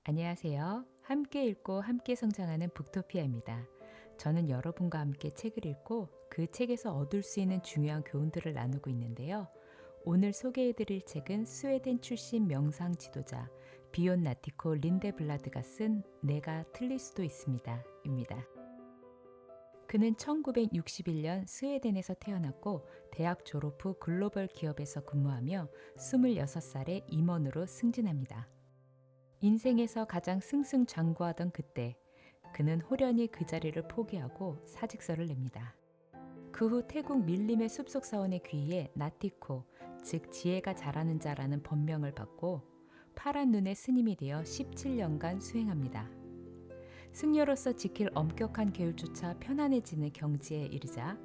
안녕하세요. 함께 읽고 함께 성장하는 북토피아입니다. 저는 여러분과 함께 책을 읽고 그 책에서 얻을 수 있는 중요한 교훈들을 나누고 있는데요. 오늘 소개해드릴 책은 스웨덴 출신 명상 지도자 비온 나티코 린데블라드가 쓴 내가 틀릴 수도 있습니다. 입니다. 그는 1961년 스웨덴에서 태어났고 대학 졸업 후 글로벌 기업에서 근무하며 26살에 임원으로 승진합니다. 인생에서 가장 승승장구하던 그때 그는 호련히 그 자리를 포기하고 사직서를 냅니다. 그 후 태국 밀림의 숲속 사원에 귀의해 나티코, 즉 지혜가 자라는 자라는 법명을 받고 파란 눈의 스님이 되어 17년간 수행합니다. 승려로서 지킬 엄격한 계율조차 편안해지는 경지에 이르자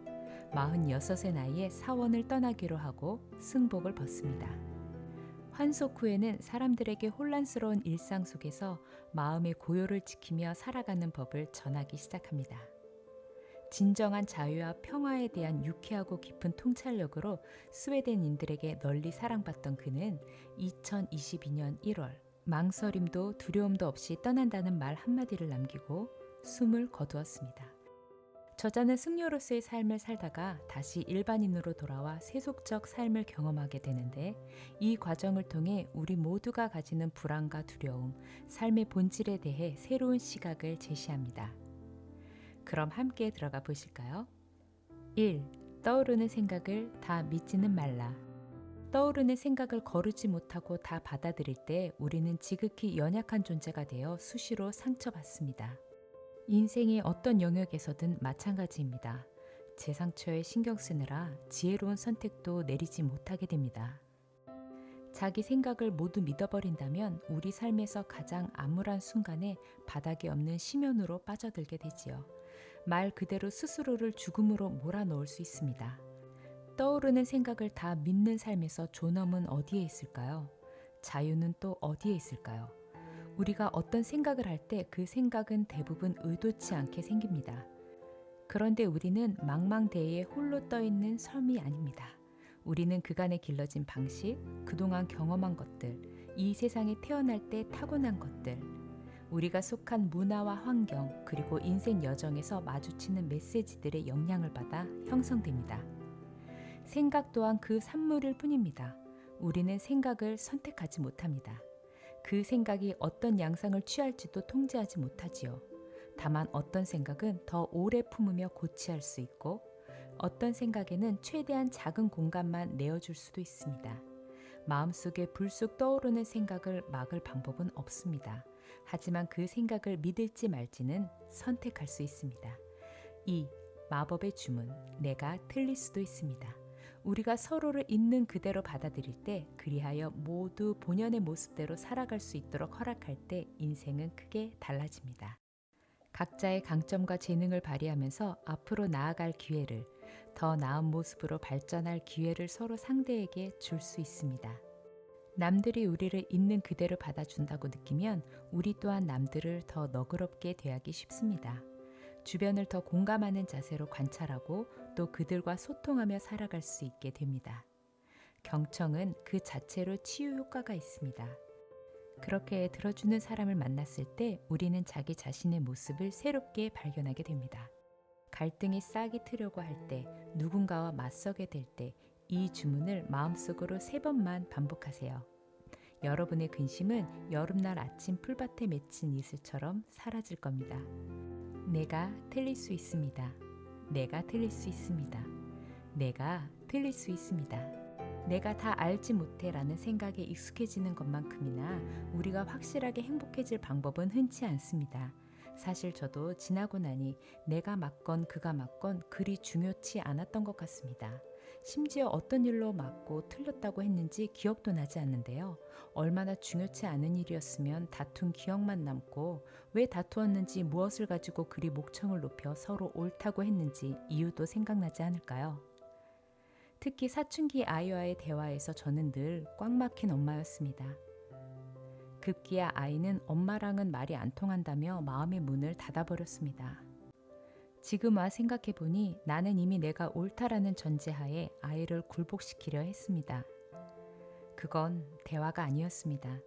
46의 나이에 사원을 떠나기로 하고 승복을 벗습니다. 환속 후에는 사람들에게 혼란스러운 일상 속에서 마음의 고요를 지키며 살아가는 법을 전하기 시작합니다. 진정한 자유와 평화에 대한 유쾌하고 깊은 통찰력으로 스웨덴인들에게 널리 사랑받던 그는 2022년 1월 망설임도 두려움도 없이 떠난다는 말 한마디를 남기고 숨을 거두었습니다. 저자는 승려로서의 삶을 살다가 다시 일반인으로 돌아와 세속적 삶을 경험하게 되는데 이 과정을 통해 우리 모두가 가지는 불안과 두려움, 삶의 본질에 대해 새로운 시각을 제시합니다. 그럼 함께 들어가 보실까요? 1. 떠오르는 생각을 다 믿지는 말라. 떠오르는 생각을 거르지 못하고 다 받아들일 때 우리는 지극히 연약한 존재가 되어 수시로 상처받습니다. 인생의 어떤 영역에서든 마찬가지입니다. 제 상처에 신경 쓰느라 지혜로운 선택도 내리지 못하게 됩니다. 자기 생각을 모두 믿어버린다면 우리 삶에서 가장 암울한 순간에 바닥이 없는 심연으로 빠져들게 되지요. 말 그대로 스스로를 죽음으로 몰아넣을 수 있습니다. 떠오르는 생각을 다 믿는 삶에서 존엄은 어디에 있을까요? 자유는 또 어디에 있을까요? 우리가 어떤 생각을 할 때 그 생각은 대부분 의도치 않게 생깁니다. 그런데 우리는 망망대해에 홀로 떠있는 섬이 아닙니다. 우리는 그간에 길러진 방식, 그동안 경험한 것들, 이 세상에 태어날 때 타고난 것들, 우리가 속한 문화와 환경, 그리고 인생 여정에서 마주치는 메시지들의 영향을 받아 형성됩니다. 생각 또한 그 산물일 뿐입니다. 우리는 생각을 선택하지 못합니다. 그 생각이 어떤 양상을 취할지도 통제하지 못하지요. 다만 어떤 생각은 더 오래 품으며 고취할 수 있고 어떤 생각에는 최대한 작은 공간만 내어줄 수도 있습니다. 마음속에 불쑥 떠오르는 생각을 막을 방법은 없습니다. 하지만 그 생각을 믿을지 말지는 선택할 수 있습니다. 2. 마법의 주문, 내가 틀릴 수도 있습니다. 우리가 서로를 있는 그대로 받아들일 때 그리하여 모두 본연의 모습대로 살아갈 수 있도록 허락할 때 인생은 크게 달라집니다. 각자의 강점과 재능을 발휘하면서 앞으로 나아갈 기회를, 더 나은 모습으로 발전할 기회를 서로 상대에게 줄 수 있습니다. 남들이 우리를 있는 그대로 받아준다고 느끼면 우리 또한 남들을 더 너그럽게 대하기 쉽습니다. 주변을 더 공감하는 자세로 관찰하고 또 그들과 소통하며 살아갈 수 있게 됩니다. 경청은 그 자체로 치유 효과가 있습니다. 그렇게 들어주는 사람을 만났을 때 우리는 자기 자신의 모습을 새롭게 발견하게 됩니다. 갈등이 싹이 트려고 할 때, 누군가와 맞서게 될 때 이 주문을 마음속으로 3번만 반복하세요. 여러분의 근심은 여름날 아침 풀밭에 맺힌 이슬처럼 사라질 겁니다. 내가 틀릴 수 있습니다. 내가 틀릴 수 있습니다. 내가 틀릴 수 있습니다. 내가 다 알지 못해 라는 생각에 익숙해지는 것만큼이나 우리가 확실하게 행복해질 방법은 흔치 않습니다. 사실 저도 지나고 나니 내가 맞건 그가 맞건 그리 중요치 않았던 것 같습니다. 심지어 어떤 일로 맞고 틀렸다고 했는지 기억도 나지 않는데요. 얼마나 중요치 않은 일이었으면 다툰 기억만 남고 왜 다투었는지 무엇을 가지고 그리 목청을 높여 서로 옳다고 했는지 이유도 생각나지 않을까요? 특히 사춘기 아이와의 대화에서 저는 늘 꽉 막힌 엄마였습니다. 급기야 아이는 엄마랑은 말이 안 통한다며 마음의 문을 닫아버렸습니다. 지금 와 생각해보니 나는 이미 내가 옳다라는 전제하에 아이를 굴복시키려 했습니다. 그건 대화가 아니었습니다.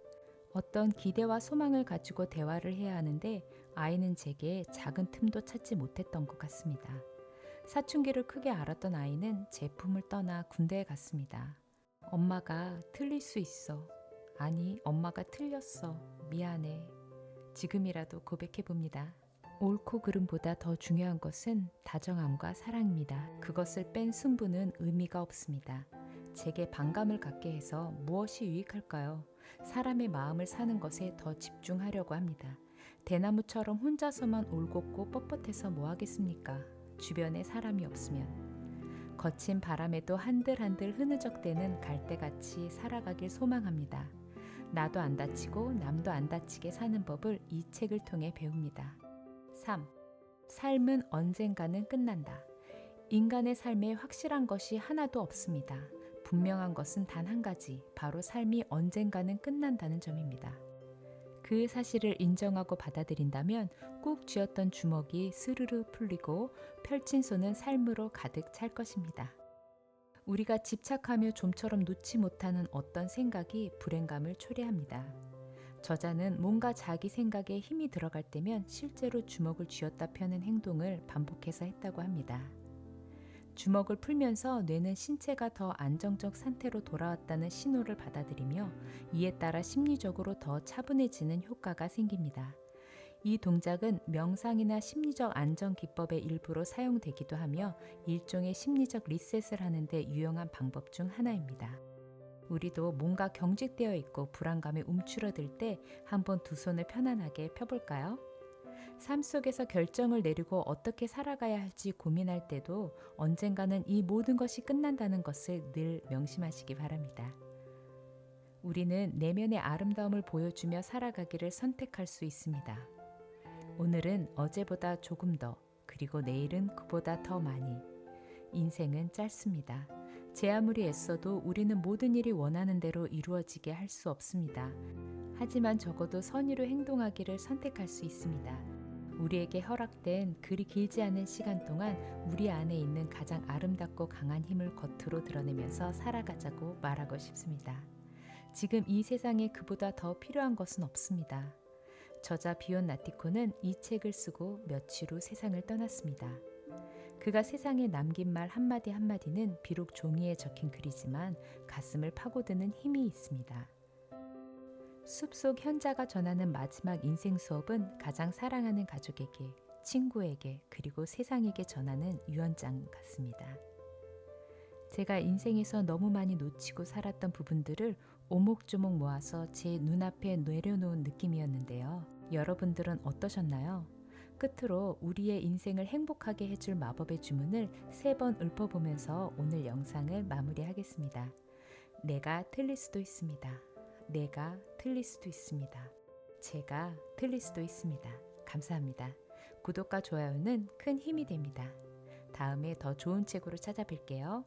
어떤 기대와 소망을 가지고 대화를 해야 하는데 아이는 제게 작은 틈도 찾지 못했던 것 같습니다. 사춘기를 크게 앓았던 아이는 제품을 떠나 군대에 갔습니다. 엄마가 틀릴 수 있어. 아니, 엄마가 틀렸어. 미안해. 지금이라도 고백해봅니다. 옳고 그름보다 더 중요한 것은 다정함과 사랑입니다. 그것을 뺀 승부는 의미가 없습니다. 제게 반감을 갖게 해서 무엇이 유익할까요? 사람의 마음을 사는 것에 더 집중하려고 합니다. 대나무처럼 혼자서만 올곧고 뻣뻣해서 뭐 하겠습니까? 주변에 사람이 없으면. 거친 바람에도 한들한들 흐느적대는 갈대같이 살아가길 소망합니다. 나도 안 다치고 남도 안 다치게 사는 법을 이 책을 통해 배웁니다. 3. 삶은 언젠가는 끝난다. 인간의 삶에 확실한 것이 하나도 없습니다. 분명한 것은 단 한 가지, 바로 삶이 언젠가는 끝난다는 점입니다. 그 사실을 인정하고 받아들인다면 꾹 쥐었던 주먹이 스르르 풀리고 펼친 손은 삶으로 가득 찰 것입니다. 우리가 집착하며 좀처럼 놓지 못하는 어떤 생각이 불행감을 초래합니다. 저자는 뭔가 자기 생각에 힘이 들어갈 때면 실제로 주먹을 쥐었다 펴는 행동을 반복해서 했다고 합니다. 주먹을 풀면서 뇌는 신체가 더 안정적 상태로 돌아왔다는 신호를 받아들이며 이에 따라 심리적으로 더 차분해지는 효과가 생깁니다. 이 동작은 명상이나 심리적 안정 기법의 일부로 사용되기도 하며 일종의 심리적 리셋을 하는 데 유용한 방법 중 하나입니다. 우리도 뭔가 경직되어 있고 불안감에 움츠러들 때 한번 두 손을 편안하게 펴볼까요? 삶 속에서 결정을 내리고 어떻게 살아가야 할지 고민할 때도 언젠가는 이 모든 것이 끝난다는 것을 늘 명심하시기 바랍니다. 우리는 내면의 아름다움을 보여주며 살아가기를 선택할 수 있습니다. 오늘은 어제보다 조금 더, 그리고 내일은 그보다 더 많이. 인생은 짧습니다. 제 아무리 애써도 우리는 모든 일이 원하는 대로 이루어지게 할 수 없습니다. 하지만 적어도 선의로 행동하기를 선택할 수 있습니다. 우리에게 허락된 그리 길지 않은 시간 동안 우리 안에 있는 가장 아름답고 강한 힘을 겉으로 드러내면서 살아가자고 말하고 싶습니다. 지금 이 세상에 그보다 더 필요한 것은 없습니다. 저자 비온 나티코는 이 책을 쓰고 며칠 후 세상을 떠났습니다. 그가 세상에 남긴 말 한마디 한마디는 비록 종이에 적힌 글이지만 가슴을 파고드는 힘이 있습니다. 숲속 현자가 전하는 마지막 인생 수업은 가장 사랑하는 가족에게, 친구에게, 그리고 세상에게 전하는 유언장 같습니다. 제가 인생에서 너무 많이 놓치고 살았던 부분들을 오목조목 모아서 제 눈앞에 내려놓은 느낌이었는데요. 여러분들은 어떠셨나요? 끝으로 우리의 인생을 행복하게 해줄 마법의 주문을 3번 읊어보면서 오늘 영상을 마무리하겠습니다. 내가 틀릴 수도 있습니다. 내가 틀릴 수도 있습니다. 제가 틀릴 수도 있습니다. 감사합니다. 구독과 좋아요는 큰 힘이 됩니다. 다음에 더 좋은 책으로 찾아뵐게요.